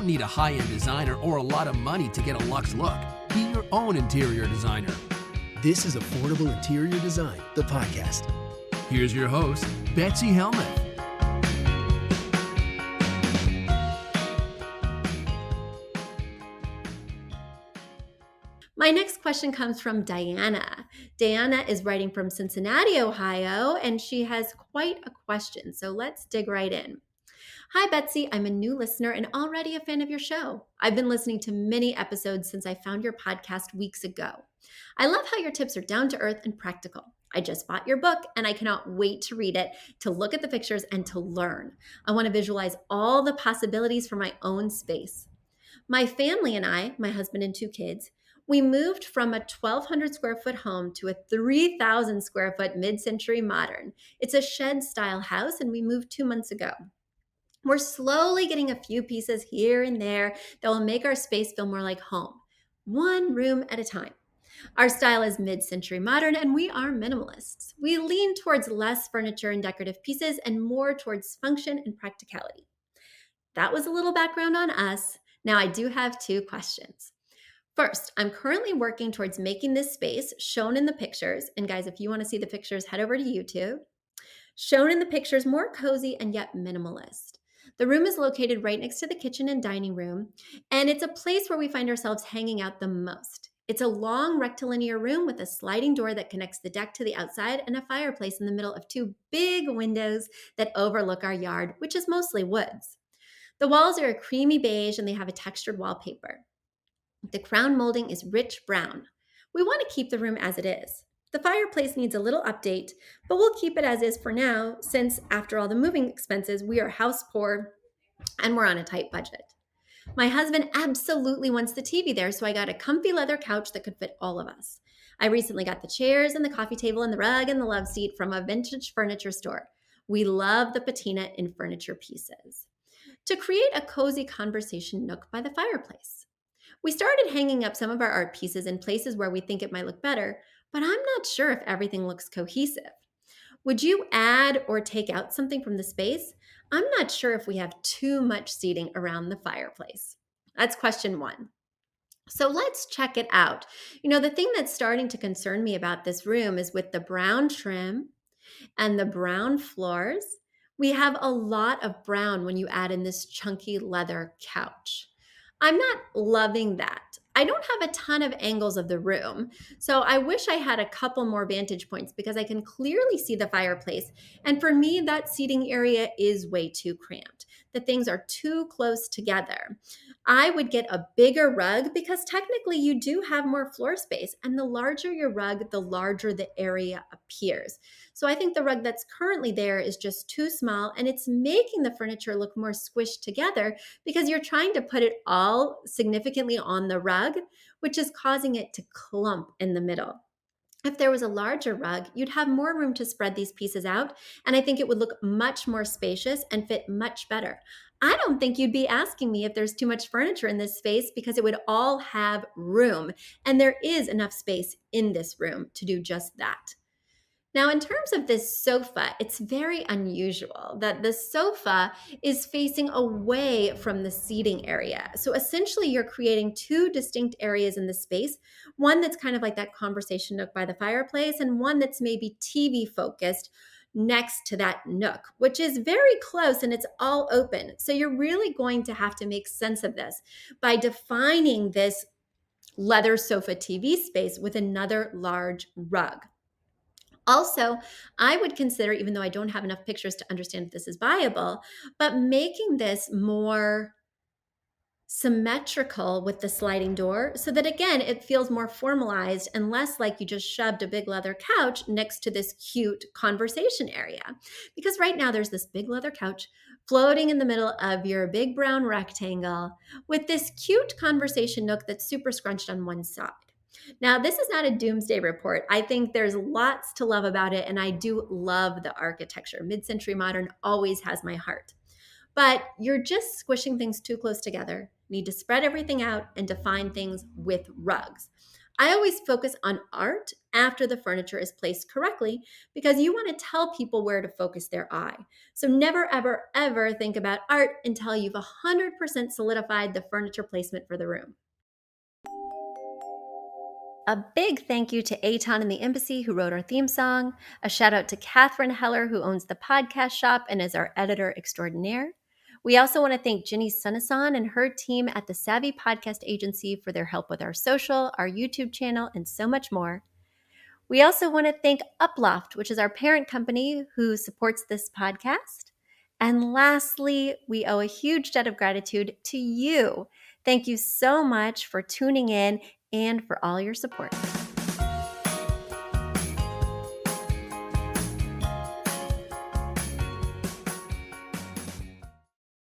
don't need a high-end designer or a lot of money to get a luxe look. Be your own interior designer. This is Affordable Interior Design, the podcast. Here's your host, Betsy Helmuth. My next question comes from Diana. Diana is writing from Cincinnati, Ohio, and she has quite a question. So let's dig right in. Hi, Betsy. I'm a new listener and already a fan of your show. I've been listening to many episodes since I found your podcast weeks ago. I love how your tips are down to earth and practical. I just bought your book and I cannot wait to read it, to look at the pictures, and to learn. I want to visualize all the possibilities for my own space. My family and I, my husband and 2 kids, we moved from a 1,200 square foot home to a 3,000 square foot mid-century modern. It's a shed-style house, and we moved 2 months ago. We're slowly getting a few pieces here and there that will make our space feel more like home, one room at a time. Our style is mid-century modern, and we are minimalists. We lean towards less furniture and decorative pieces and more towards function and practicality. That was a little background on us. Now I do have 2 questions. First, I'm currently working towards making this space shown in the pictures, and guys, if you want to see the pictures, head over to YouTube, shown in the pictures more cozy and yet minimalist. The room is located right next to the kitchen and dining room, and it's a place where we find ourselves hanging out the most. It's a long rectilinear room with a sliding door that connects the deck to the outside and a fireplace in the middle of 2 big windows that overlook our yard, which is mostly woods. The walls are a creamy beige and they have a textured wallpaper. The crown molding is rich brown. We want to keep the room as it is. The fireplace needs a little update, but we'll keep it as is for now since, after all the moving expenses, we are house poor and we're on a tight budget. My husband absolutely wants the TV there, so I got a comfy leather couch that could fit all of us. I recently got the chairs and the coffee table and the rug and the love seat from a vintage furniture store. We love the patina in furniture pieces. To create a cozy conversation nook by the fireplace. We started hanging up some of our art pieces in places where we think it might look better, but I'm not sure if everything looks cohesive. Would you add or take out something from the space? I'm not sure if we have too much seating around the fireplace. That's question 1. So let's check it out. The thing that's starting to concern me about this room is with the brown trim and the brown floors. We have a lot of brown when you add in this chunky leather couch. I'm not loving that. I don't have a ton of angles of the room, so I wish I had a couple more vantage points because I can clearly see the fireplace. And for me, that seating area is way too cramped. The things are too close together. I would get a bigger rug because technically you do have more floor space, and the larger your rug, the larger the area appears. So I think the rug that's currently there is just too small, and it's making the furniture look more squished together because you're trying to put it all significantly on the rug, which is causing it to clump in the middle. If there was a larger rug, you'd have more room to spread these pieces out, and I think it would look much more spacious and fit much better. I don't think you'd be asking me if there's too much furniture in this space because it would all have room, and there is enough space in this room to do just that. Now, in terms of this sofa, it's very unusual that the sofa is facing away from the seating area. So essentially, you're creating 2 distinct areas in the space, one that's kind of like that conversation nook by the fireplace, and one that's maybe TV focused next to that nook, which is very close and it's all open. So you're really going to have to make sense of this by defining this leather sofa TV space with another large rug. Also, I would consider, even though I don't have enough pictures to understand if this is viable, but making this more symmetrical with the sliding door so that, again, it feels more formalized and less like you just shoved a big leather couch next to this cute conversation area. Because right now there's this big leather couch floating in the middle of your big brown rectangle with this cute conversation nook that's super scrunched on one side. Now, this is not a doomsday report. I think there's lots to love about it, and I do love the architecture. Mid-century modern always has my heart. But you're just squishing things too close together. You need to spread everything out and define things with rugs. I always focus on art after the furniture is placed correctly because you want to tell people where to focus their eye. So never, ever, ever think about art until you've 100% solidified the furniture placement for the room. A big thank you to Aton and the Embassy who wrote our theme song. A shout out to Catherine Heller who owns the podcast shop and is our editor extraordinaire. We also want to thank Ginny Sunasan and her team at the Savvy Podcast Agency for their help with our social, our YouTube channel, and so much more. We also want to thank Uploft, which is our parent company who supports this podcast. And lastly, we owe a huge debt of gratitude to you. Thank you so much for tuning in and for all your support.